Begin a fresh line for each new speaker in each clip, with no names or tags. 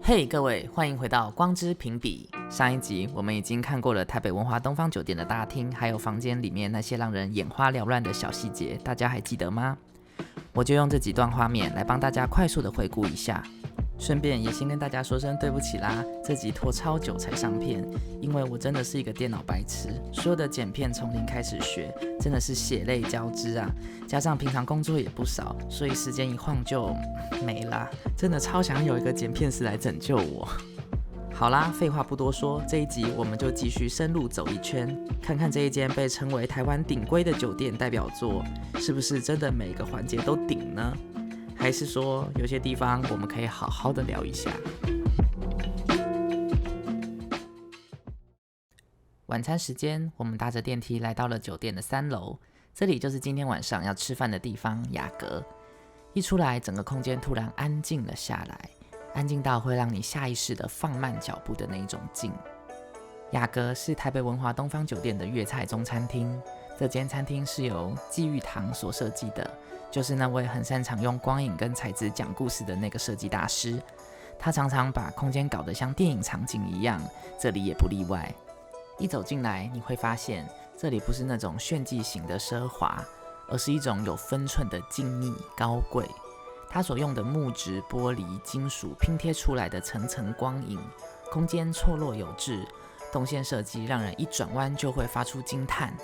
嘿，各位，欢迎回到光之评比。上一集我们已经看过了台北文华东方酒店的大厅，还有房间里面那些让人眼花缭乱的小细节，大家还记得吗？我就用这几段画面来帮大家快速的回顾一下，顺便也先跟大家说声对不起啦，这集拖超久才上片，因为我真的是一个电脑白痴，所有的剪片从零开始学，真的是血泪交织啊！加上平常工作也不少，所以时间一晃就没啦，真的超想有一个剪片师来拯救我。好啦，废话不多说，这一集我们就继续深入走一圈，看看这一间被称为台湾顶规的酒店代表作，是不是真的每个环节都顶呢？还是说有些地方我们可以好好的聊一下？晚餐时间，我们搭着电梯来到了酒店的3楼，这里就是今天晚上要吃饭的地方雅阁。一出来，整个空间突然安静了下来，安静到会让你下意识的放慢脚步的那一种静。雅阁是台北文华东方酒店的粤菜中餐厅，这间餐厅是由季玉堂所设计的，就是那位很擅长用光影跟材质讲故事的那个设计大师。他常常把空间搞得像电影场景一样，这里也不例外。一走进来，你会发现这里不是那种炫技型的奢华，而是一种有分寸的静谧高贵。它所用的木质、玻璃、金属拼贴出来的层层光影，空间错落有致，动线设计让人一转弯就会发出惊叹。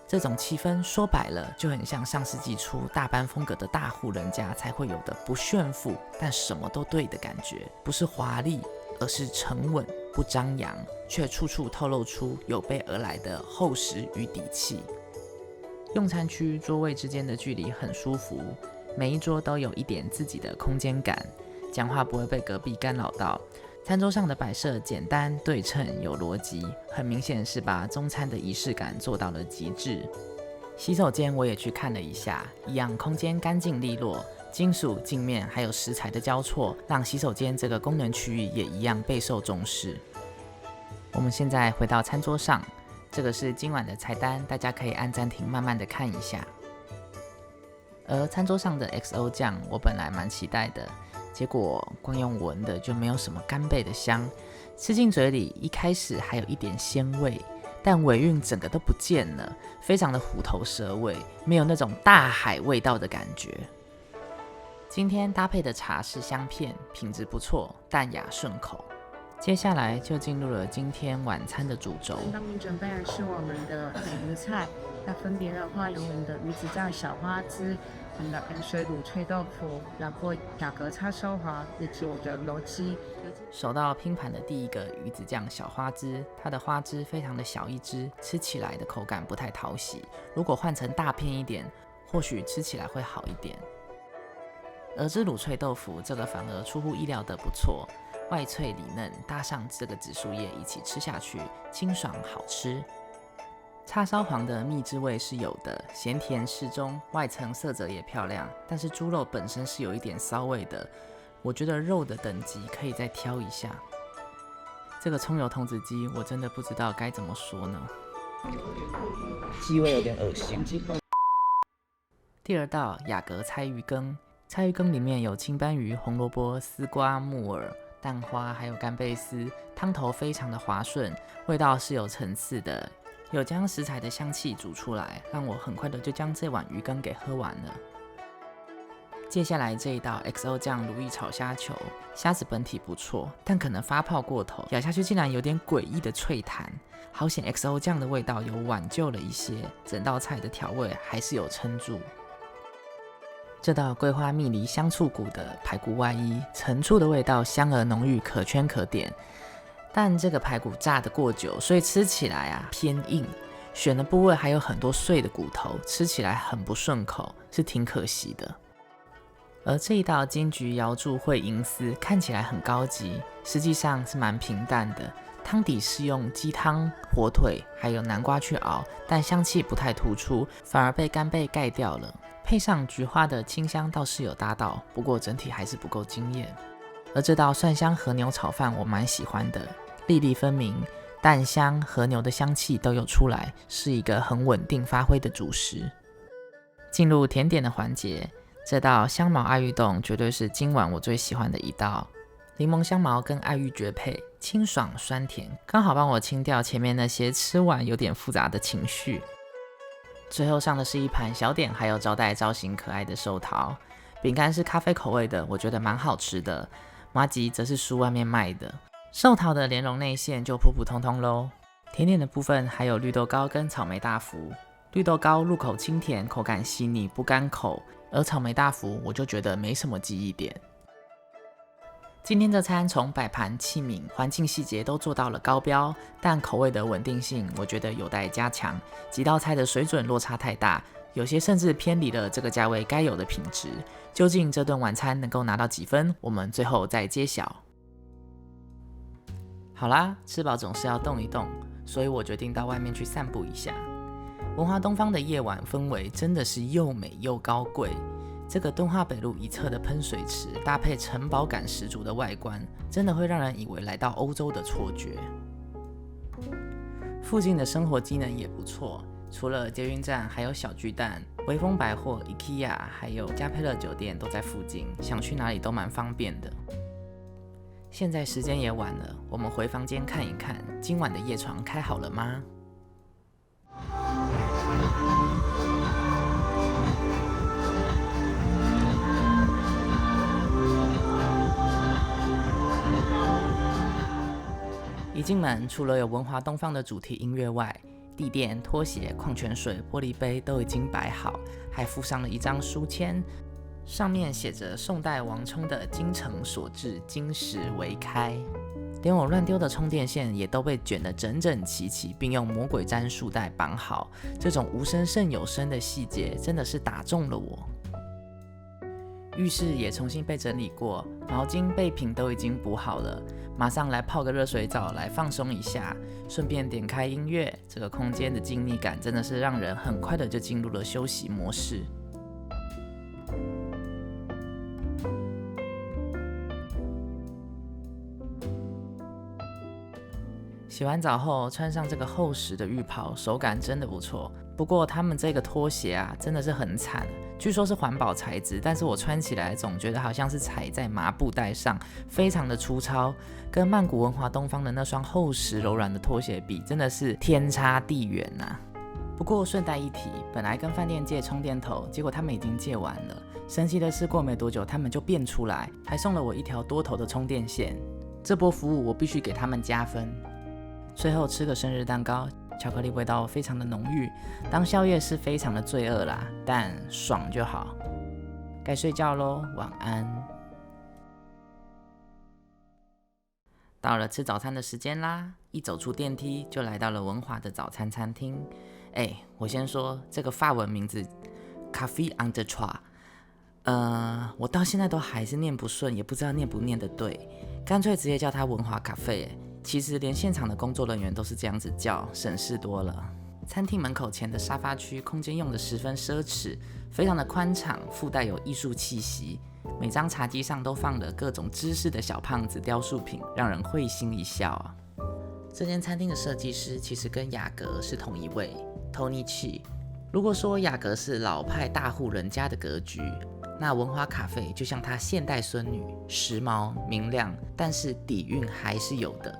这种气氛说白了就很像上世纪初大班风格的大户人家才会有的不炫富但什么都对的感觉，不是华丽，而是沉稳不张扬，却处处透露出有备而来的厚实与底气。用餐区桌位之间的距离很舒服，每一桌都有一点自己的空间感，讲话不会被隔壁干扰到。餐桌上的摆设简单对称有逻辑，很明显是把中餐的仪式感做到了极致。洗手间我也去看了一下，一样空间干净利落，金属镜面还有食材的交错，让洗手间这个功能区域也一样备受重视。我们现在回到餐桌上，这个是今晚的菜单，大家可以按暂停慢慢的看一下。而餐桌上的 XO 酱我本来蛮期待的，结果光用闻的就没有什么干贝的香，吃进嘴里一开始还有一点鲜味，但尾韵整个都不见了，非常的虎头蛇尾，没有那种大海味道的感觉。今天搭配的茶是香片，品质不错，淡雅顺口。接下来就进入了今天晚餐的主轴。
帮您准备的是我们的美食菜，那分别的话有我们的鱼子酱小花枝、我们的盐水卤脆豆腐，然后雅阁叉烧华以及我的楼鸡。
手到拼盘的第一个鱼子酱小花枝，它的花枝非常的小一支，吃起来的口感不太讨喜，如果换成大片一点，或许吃起来会好一点。而这卤脆豆腐，这个反而出乎意料的不错，外脆里嫩，搭上这个紫薯叶一起吃下去，清爽好吃。叉烧黄的蜜汁味是有的，咸甜适中，外层色泽也漂亮，但是猪肉本身是有一点骚味的，我觉得肉的等级可以再挑一下。这个葱油童子鸡我真的不知道该怎么说呢，
鸡味有点恶心。
第二道雅阁菜鱼羹，菜鱼羹里面有青斑鱼、红萝卜、丝瓜、木耳、蛋花还有干贝丝，汤头非常的滑顺，味道是有层次的，有将食材的香气煮出来，让我很快的就将这碗鱼羹给喝完了。接下来这一道 XO 酱鲈鱼炒虾球，虾子本体不错，但可能发泡过头，咬下去竟然有点诡异的脆弹，好险 XO 酱的味道有挽救了一些，整道菜的调味还是有撑住。这道桂花蜜梨香醋骨的排骨外衣，层处的味道香而浓郁，可圈可点。但这个排骨炸得过久，所以吃起来偏硬，选的部位还有很多碎的骨头，吃起来很不顺口，是挺可惜的。而这一道金桔瑶柱烩银丝看起来很高级，实际上是蛮平淡的。汤底是用鸡汤、火腿还有南瓜去熬，但香气不太突出，反而被干贝盖掉了。配上菊花的清香倒是有搭到，不过整体还是不够惊艳。而这道蒜香和牛炒饭我蛮喜欢的，粒粒分明，蛋香、和牛的香气都有出来，是一个很稳定发挥的主食。进入甜点的环节，这道香茅爱玉冻绝对是今晚我最喜欢的一道。柠檬香茅跟爱玉绝配，清爽酸甜，刚好帮我清掉前面那些吃完有点复杂的情绪。最后上的是一盘小点，还有招待造型可爱的寿桃。饼干是咖啡口味的，我觉得蛮好吃的。麻糬则是书外面卖的。寿桃的莲蓉内馅就普普通通咯。甜点的部分还有绿豆糕跟草莓大福。绿豆糕入口清甜，口感细腻，不干口，而草莓大福我就觉得没什么记忆点。今天这餐从摆盘、器皿、环境细节都做到了高标，但口味的稳定性我觉得有待加强，几道菜的水准落差太大，有些甚至偏离了这个价位该有的品质。究竟这顿晚餐能够拿到几分，我们最后再揭晓。好啦，吃饱总是要动一动，所以我决定到外面去散步一下。文华东方的夜晚氛围真的是又美又高贵。这个敦化北路一侧的喷水池，搭配城堡感十足的外观，真的会让人以为来到欧洲的错觉。附近的生活机能也不错，除了捷运站，还有小巨蛋、微风百货、IKEA， 还有嘉佩乐酒店都在附近，想去哪里都蛮方便的。现在时间也晚了，我们回房间看一看，今晚的夜床开好了吗？一进门，除了有文华东方的主题音乐外，地垫、拖鞋、矿泉水、玻璃杯都已经摆好，还附上了一张书签，上面写着宋代王充的精诚所至，金石为开。连我乱丢的充电线也都被卷得整整齐齐，并用魔鬼毡束带绑好。这种无声胜有声的细节，真的是打中了我。浴室也重新被整理过，毛巾、备品都已经补好了，马上来泡个热水澡来放松一下，顺便点开音乐。这个空间的静谧感真的是让人很快的就进入了休息模式。洗完澡后穿上这个厚实的浴袍，手感真的不错。不过他们这个拖鞋啊，真的是很惨。据说是环保材质，但是我穿起来总觉得好像是踩在麻布袋上，非常的粗糙，跟曼谷文华东方的那双厚实柔软的拖鞋比，真的是天差地远啊。不过顺带一提，本来跟饭店借充电头，结果他们已经借完了。神奇的是，过没多久他们就变出来，还送了我一条多头的充电线。这波服务我必须给他们加分。最后吃个生日蛋糕，巧克力味道非常的浓郁，当宵夜是非常的罪恶啦，但爽就好。该睡觉咯，晚安。到了吃早餐的时间啦，一走出电梯就来到了文华的早餐餐厅。我先说这个法文名字 Café on the Trois，我到现在都还是念不顺，也不知道念不念得对，干脆直接叫它文华咖啡。其实连现场的工作人员都是这样子叫，省事多了。餐厅门口前的沙发区空间用得十分奢侈，非常的宽敞，附带有艺术气息。每张茶几上都放了各种姿势的小胖子雕塑品，让人会心一笑啊。这间餐厅的设计师其实跟雅阁是同一位 Tony Chi。如果说雅阁是老派大户人家的格局，那文华咖啡就像她现代孙女，时髦明亮，但是底蕴还是有的。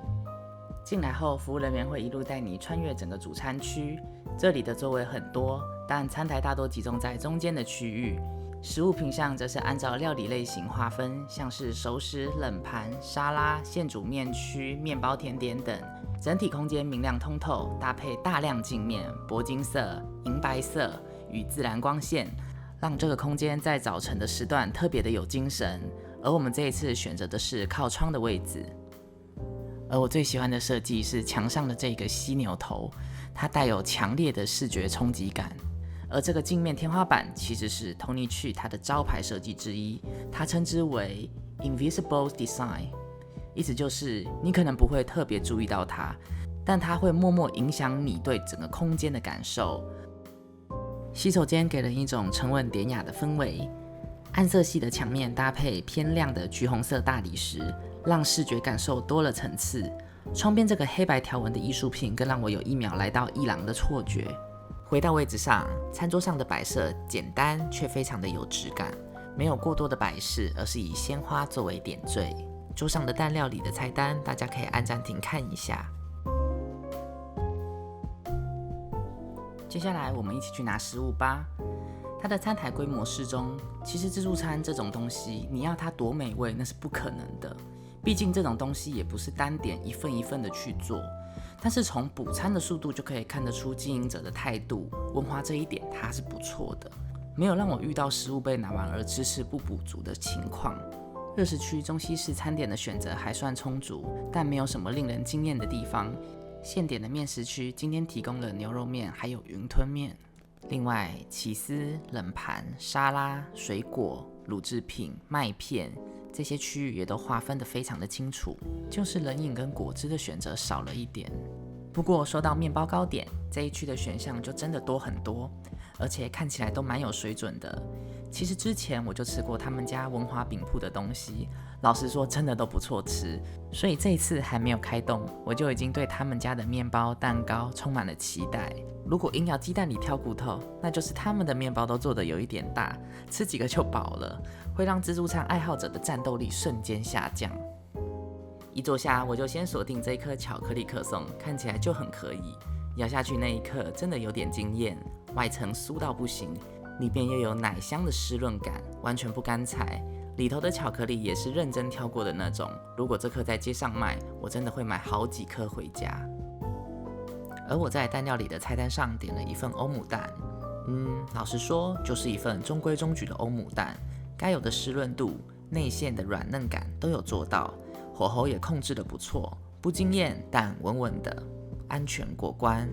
进来后，服务人员会一路带你穿越整个主餐区，这里的座位很多，但餐台大多集中在中间的区域。食物品项则是按照料理类型划分，像是熟食、冷盘、沙拉、现煮面区、面包、甜点等。整体空间明亮通透，搭配大量镜面、铂金色、银白色与自然光线，让这个空间在早晨的时段特别的有精神。而我们这一次选择的是靠窗的位置。而我最喜欢的设计是墙上的这个犀牛头，它带有强烈的视觉冲击感。而这个镜面天花板其实是 Tony Chi 他的招牌设计之一，他称之为 Invisible Design， 意思就是你可能不会特别注意到它，但它会默默影响你对整个空间的感受。洗手间给人一种沉稳典雅的氛围，暗色系的墙面搭配偏亮的橘红色大理石，让视觉感受多了层次。窗边这个黑白条纹的艺术品更让我有一秒来到伊朗的错觉。回到位置上，餐桌上的摆设简单却非常的有质感，没有过多的摆饰，而是以鲜花作为点缀。桌上的蛋料理的菜单，大家可以按暂停看一下。接下来我们一起去拿食物吧。它的餐台规模适中，其实自助餐这种东西，你要它多美味那是不可能的。毕竟这种东西也不是单点一份一份的去做，但是从补餐的速度就可以看得出经营者的态度。文华这一点它是不错的，没有让我遇到食物被拿完而迟迟不补足的情况。热食区中西式餐点的选择还算充足，但没有什么令人惊艳的地方。现点的面食区今天提供了牛肉面还有云吞面，另外起司、冷盘、沙拉、水果、乳制品、麦片这些区域也都划分得非常的清楚，就是冷饮跟果汁的选择少了一点。不过说到面包糕点，这一区的选项就真的多很多，而且看起来都蛮有水准的。其实之前我就吃过他们家文华饼铺的东西，老实说真的都不错吃，所以这一次还没有开动，我就已经对他们家的面包蛋糕充满了期待。如果硬要鸡蛋里挑骨头，那就是他们的面包都做得有一点大，吃几个就饱了，会让自助餐爱好者的战斗力瞬间下降。一坐下我就先锁定这一颗巧克力可颂，看起来就很可以，咬下去那一刻真的有点惊艳，外层酥到不行，里边又有奶香的湿润感，完全不干柴。里头的巧克力也是认真挑过的那种，如果这颗在街上卖，我真的会买好几颗回家。而我在蛋料理的菜单上点了一份欧姆蛋，老实说就是一份中规中矩的欧姆蛋，该有的湿润度、内馅的软嫩感都有做到，火候也控制得不错，不惊艳但稳稳的，安全过关。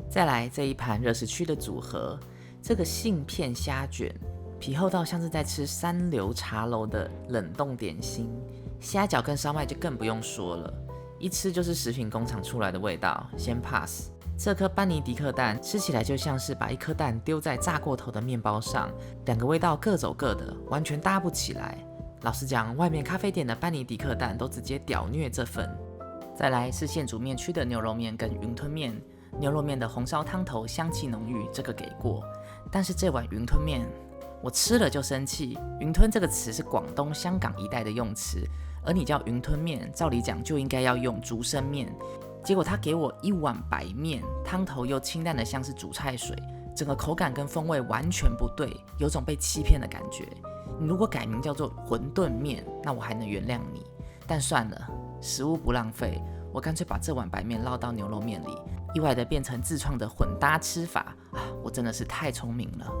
再来这一盘热食区的组合，这个杏片虾卷，皮厚到像是在吃三流茶楼的冷冻点心，虾饺跟烧麦就更不用说了，一吃就是食品工厂出来的味道，先 pass。这颗班尼迪克蛋吃起来就像是把一颗蛋丢在炸过头的面包上，两个味道各走各的，完全搭不起来。老实讲，外面咖啡店的班尼迪克蛋都直接屌虐这份。再来是现煮面区的牛肉面跟云吞面，牛肉面的红烧汤头香气浓郁，这个给过。但是这碗云吞面，我吃了就生气。云吞这个词是广东、香港一带的用词，而你叫云吞面，照理讲就应该要用竹升面。结果他给我一碗白面，汤头又清淡的像是煮菜水，整个口感跟风味完全不对，有种被欺骗的感觉。你如果改名叫做馄饨面，那我还能原谅你，但算了，食物不浪费，我干脆把这碗白面捞到牛肉面里，意外的变成自创的混搭吃法啊！我真的是太聪明了。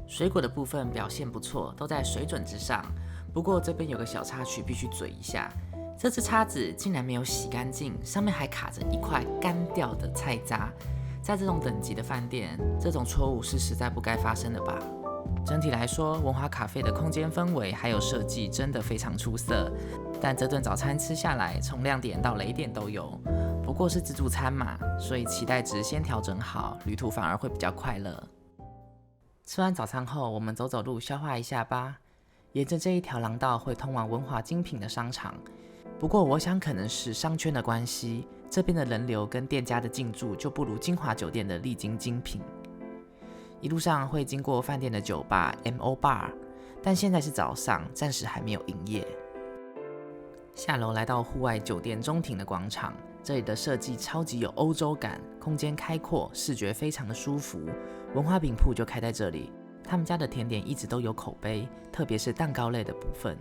水果的部分表现不错，都在水准之上。不过这边有个小插曲必须嘴一下，这只叉子竟然没有洗干净，上面还卡着一块干掉的菜渣。在这种等级的饭店，这种错误是实在不该发生的吧。整体来说，文华咖啡的空间氛围还有设计真的非常出色，但这顿早餐吃下来，从亮点到雷点都有。不过是自助餐嘛，所以期待值先调整好，旅途反而会比较快乐。吃完早餐后，我们走走路消化一下吧。沿着这一条廊道会通往文华精品的商场，不过我想可能是商圈的关系，这边的人流跟店家的进驻就不如金华酒店的丽晶精品。一路上会经过饭店的酒吧 MO Bar， 但现在是早上，暂时还没有营业。下楼来到户外酒店中庭的广场，这里的设计超级有欧洲感，空间开阔，视觉非常的舒服。文华饼铺就开在这里，他们家的甜点一直都有口碑，特别是蛋糕类的部分。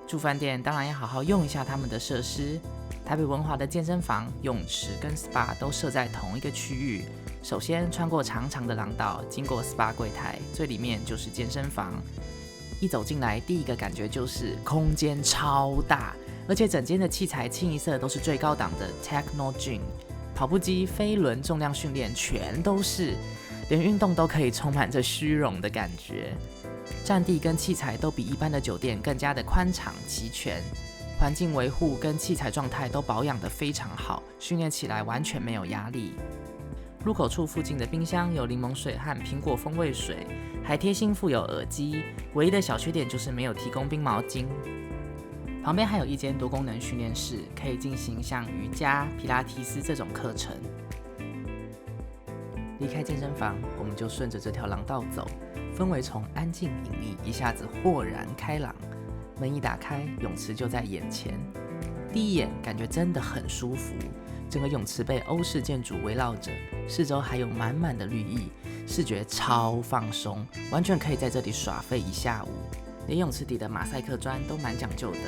住饭店当然要好好用一下他们的设施，台北文华的健身房、泳池跟 SPA 都设在同一个区域。首先穿过长长的廊道，经过 SPA 柜台，最里面就是健身房。一走进来，第一个感觉就是空间超大，而且整间的器材清一色都是最高档的 Techno Gym， 跑步机、飞轮、重量训练全都是，连运动都可以充满着虚荣的感觉。占地跟器材都比一般的酒店更加的宽敞齐全，环境维护跟器材状态都保养得非常好，训练起来完全没有压力。入口处附近的冰箱有柠檬水和苹果风味水，还贴心附有耳机，唯一的小缺点就是没有提供冰毛巾。旁边还有一间多功能训练室，可以进行像瑜伽、皮拉提斯这种课程。离开健身房，我们就顺着这条廊道走，氛围从安静隐秘一下子豁然开朗。门一打开，泳池就在眼前。第一眼感觉真的很舒服，整个泳池被欧式建筑围绕着，四周还有满满的绿意，视觉超放松，完全可以在这里耍废一下午。连泳池底的马赛克砖都蛮讲究的，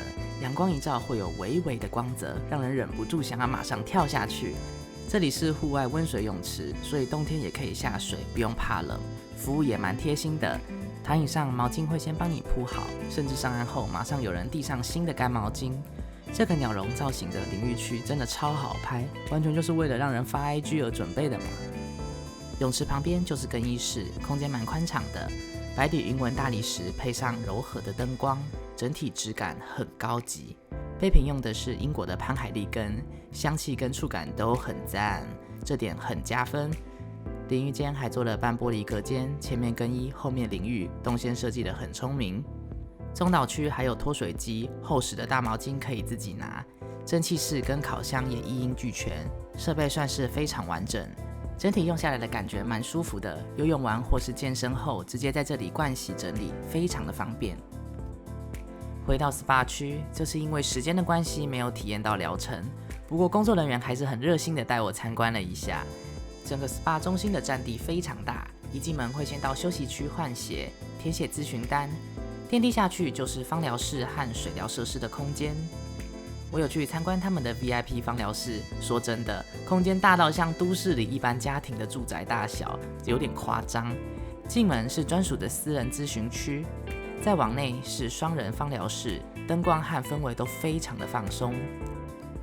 阳光一照会有微微的光泽，让人忍不住想要马上跳下去。这里是户外温水泳池，所以冬天也可以下水，不用怕冷。服务也蛮贴心的，躺椅上毛巾会先帮你铺好，甚至上岸后马上有人递上新的干毛巾。这个鸟笼造型的淋浴区真的超好拍，完全就是为了让人发 IG 而准备的嘛。泳池旁边就是更衣室，空间蛮宽敞的，白底云纹大理石配上柔和的灯光，整体质感很高级。杯瓶用的是英国的潘海利根，香气跟触感都很赞，这点很加分。淋浴间还做了半玻璃隔间，前面更衣，后面淋浴，动线设计得很聪明。中岛区还有脱水机，厚实的大毛巾可以自己拿，蒸汽室跟烤箱也一应俱全，设备算是非常完整。整体用下来的感觉蛮舒服的，游泳完或是健身后，直接在这里盥洗整理，非常的方便。回到 SPA 区，这是因为时间的关系没有体验到疗程，不过工作人员还是很热心的带我参观了一下。整个 SPA 中心的占地非常大，一进门会先到休息区换鞋，填写咨询单，电梯下去就是芳疗室和水疗设施的空间。我有去参观他们的 VIP 芳疗室，说真的，空间大到像都市里一般家庭的住宅大小，有点夸张。进门是专属的私人咨询区，再往内是双人芳疗室，灯光和氛围都非常的放松。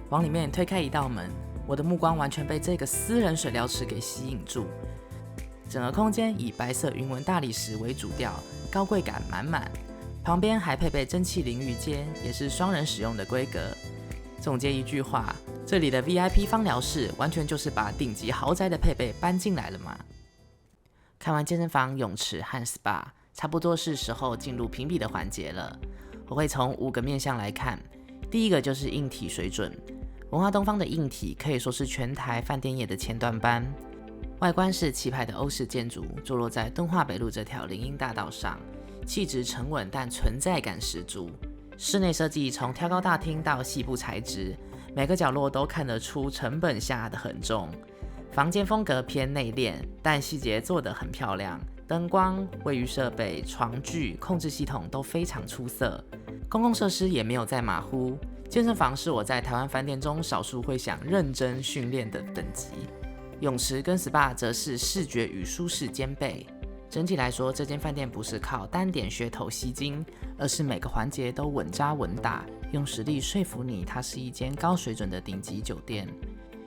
往里面推开一道门，我的目光完全被这个私人水疗池给吸引住。整个空间以白色云纹大理石为主调，高贵感满满。旁边还配备蒸汽淋浴间，也是双人使用的规格。总结一句话，这里的 VIP 芳疗室完全就是把顶级豪宅的配备搬进来了嘛。看完健身房、泳池和 SPA， 差不多是时候进入评比的环节了。我会从5个面向来看。第一个就是硬体水准，文化东方的硬体可以说是全台饭店业的前段班。外观是气派的欧式建筑，坐落在敦化北路这条林荫大道上，气质沉稳但存在感十足。室内设计从挑高大厅到细部材质，每个角落都看得出成本下的很重。房间风格偏内敛，但细节做得很漂亮，灯光、卫浴设备、床具、控制系统都非常出色。公共设施也没有在马虎，健身房是我在台湾饭店中少数会想认真训练的等级。泳池跟 SPA 则是视觉与舒适兼备。整体来说，这间饭店不是靠单点噱头吸睛，而是每个环节都稳扎稳打，用实力说服你它是一间高水准的顶级酒店。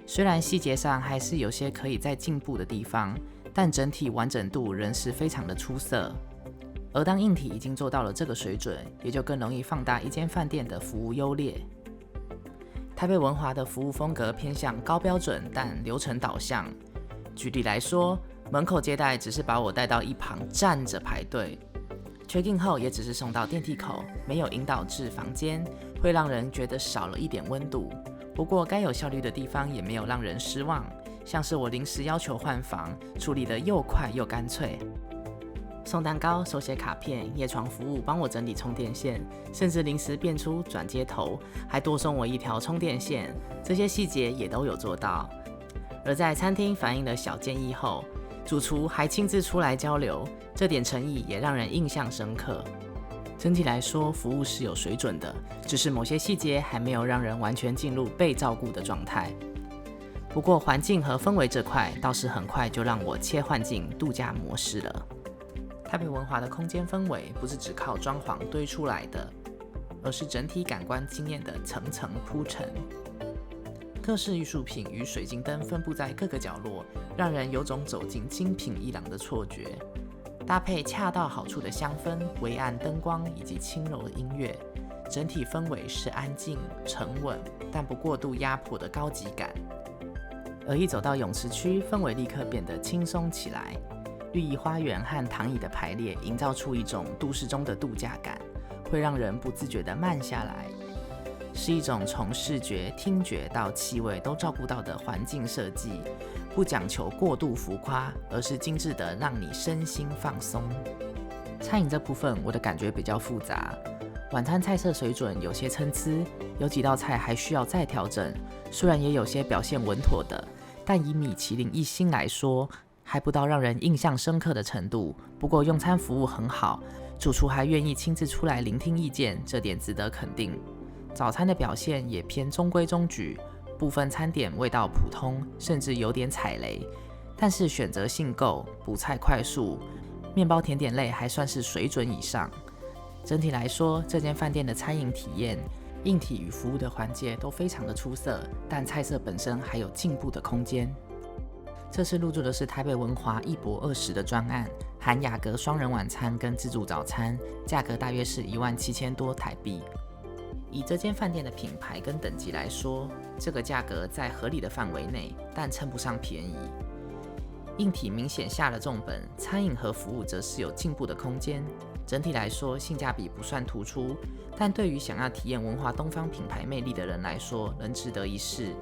虽然细节上还是有些可以再进步的地方，但整体完整度仍是非常的出色。而当硬体已经做到了这个水准，也就更容易放大一间饭店的服务优劣。台北文华的服务风格偏向高标准但流程导向。举例来说，门口接待只是把我带到一旁站着排队， check in 后也只是送到电梯口，没有引导至房间，会让人觉得少了一点温度。不过该有效率的地方也没有让人失望，像是我临时要求换房，处理得又快又干脆。送蛋糕、手写卡片、夜床服务，帮我整理充电线，甚至临时变出转接头，还多送我一条充电线，这些细节也都有做到。而在餐厅反映了小建议后，主厨还亲自出来交流，这点诚意也让人印象深刻。整体来说，服务是有水准的，只是某些细节还没有让人完全进入被照顾的状态。不过环境和氛围这块倒是很快就让我切换进度假模式了。台北文华的空间氛围不是只靠装潢堆出来的，而是整体感官经验的层层铺陈。各式艺术品与水晶灯分布在各个角落，让人有种走进精品伊朗的错觉。搭配恰到好处的香氛、微暗灯光以及轻柔的音乐，整体氛围是安静、沉稳，但不过度压迫的高级感。而一走到泳池区，氛围立刻变得轻松起来。绿意花园和躺椅的排列，营造出一种都市中的度假感，会让人不自觉地慢下来。是一种从视觉、听觉到气味都照顾到的环境设计，不讲求过度浮夸，而是精致的让你身心放松。餐饮这部分我的感觉比较复杂，晚餐菜色水准有些参差，有几道菜还需要再调整，虽然也有些表现稳妥的，但以米其林1星来说，还不到让人印象深刻的程度。不过用餐服务很好，主厨还愿意亲自出来聆听意见，这点值得肯定。早餐的表现也偏中规中矩，部分餐点味道普通，甚至有点踩雷，但是选择性够，补菜快速，面包甜点类还算是水准以上。整体来说，这间饭店的餐饮体验、硬体与服务的环节都非常的出色，但菜色本身还有进步的空间。这次入住的是台北文华1博20的专案，含雅阁双人晚餐跟自助早餐，价格大约是17000多台币。以这间饭店的品牌跟等级来说，这个价格在合理的范围内，但称不上便宜。硬体明显下了重本，餐饮和服务则是有进步的空间。整体来说，性价比不算突出，但对于想要体验文华东方品牌魅力的人来说，仍值得一试。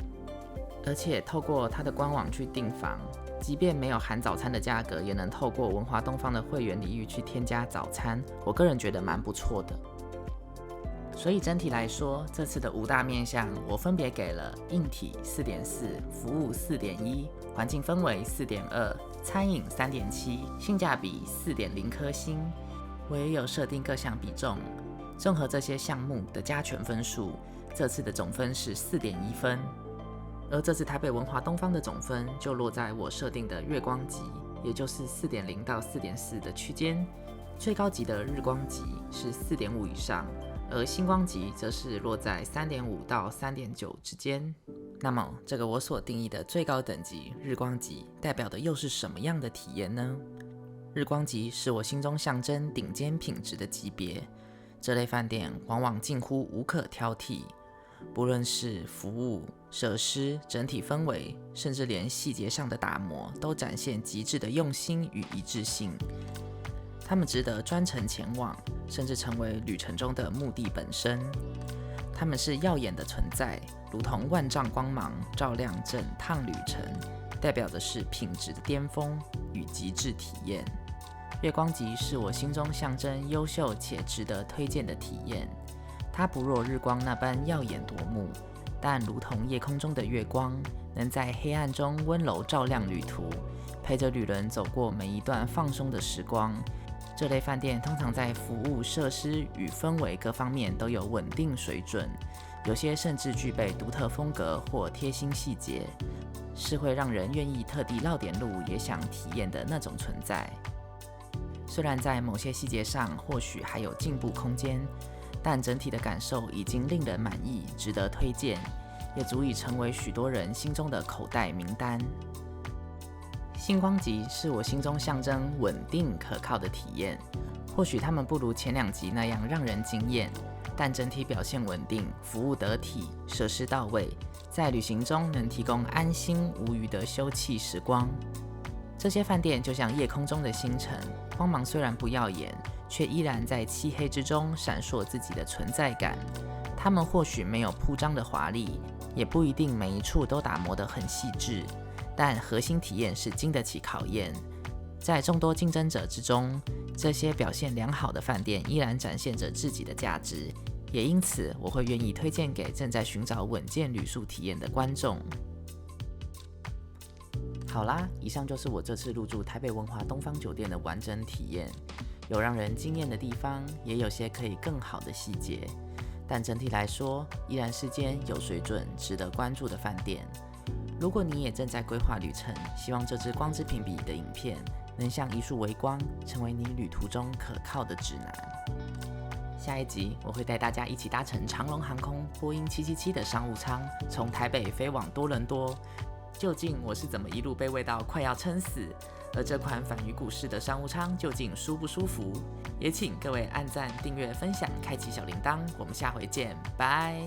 而且透过它的官网去订房，即便没有含早餐的价格，也能透过文华东方的会员礼遇去添加早餐，我个人觉得蛮不错的。所以整体来说，这次的5大面向，我分别给了硬体4.4，服务4.1，环境氛围4.2，餐饮3.7，性价比4.0颗星。我也有设定各项比重，综合这些项目的加权分数，这次的总分是4.1分。而这次台北文华东方的总分就落在我设定的月光级，也就是4.0到4.4的区间，最高级的日光级是4.5以上，而星光级则是落在3.5到3.9之间。那么这个我所定义的最高等级日光级代表的又是什么样的体验呢？日光级是我心中象征顶尖品质的级别，这类饭店往往近乎无可挑剔，不论是服务、设施、整体氛围，甚至连细节上的打磨，都展现极致的用心与一致性。他们值得专程前往，甚至成为旅程中的目的本身。他们是耀眼的存在，如同万丈光芒照亮整趟旅程，代表的是品质的巅峰与极致体验。月光级是我心中象征优秀且值得推荐的体验。它不若日光那般耀眼夺目，但如同夜空中的月光，能在黑暗中温柔照亮旅途，陪着旅人走过每一段放松的时光。这类饭店通常在服务、设施与氛围各方面都有稳定水准，有些甚至具备独特风格或贴心细节，是会让人愿意特地绕点路也想体验的那种存在。虽然在某些细节上或许还有进步空间，但整体的感受已经令人满意，值得推荐，也足以成为许多人心中的口袋名单。星光级是我心中象征稳定可靠的体验，或许他们不如前2级那样让人惊艳，但整体表现稳定，服务得体，设施到位，在旅行中能提供安心无虞的休憩时光。这些饭店就像夜空中的星辰，光芒虽然不耀眼，却依然在漆黑之中闪烁自己的存在感。他们或许没有铺张的华丽，也不一定每一处都打磨得很细致，但核心体验是经得起考验。在众多竞争者之中，这些表现良好的饭店依然展现着自己的价值，也因此我会愿意推荐给正在寻找稳健旅宿体验的观众。好啦，以上就是我这次入住台北文华东方酒店的完整体验，有让人惊艳的地方，也有些可以更好的细节，但整体来说，依然是间有水准、值得关注的饭店。如果你也正在规划旅程，希望这支光之评比的影片能像一束微光，成为你旅途中可靠的指南。下一集我会带大家一起搭乘长荣航空波音777的商务舱，从台北飞往多伦多。究竟我是怎么一路被喂到快要撑死？而这款反鱼股式的商务舱究竟舒不舒服？也请各位按赞、订阅、分享、开启小铃铛。我们下回见，拜。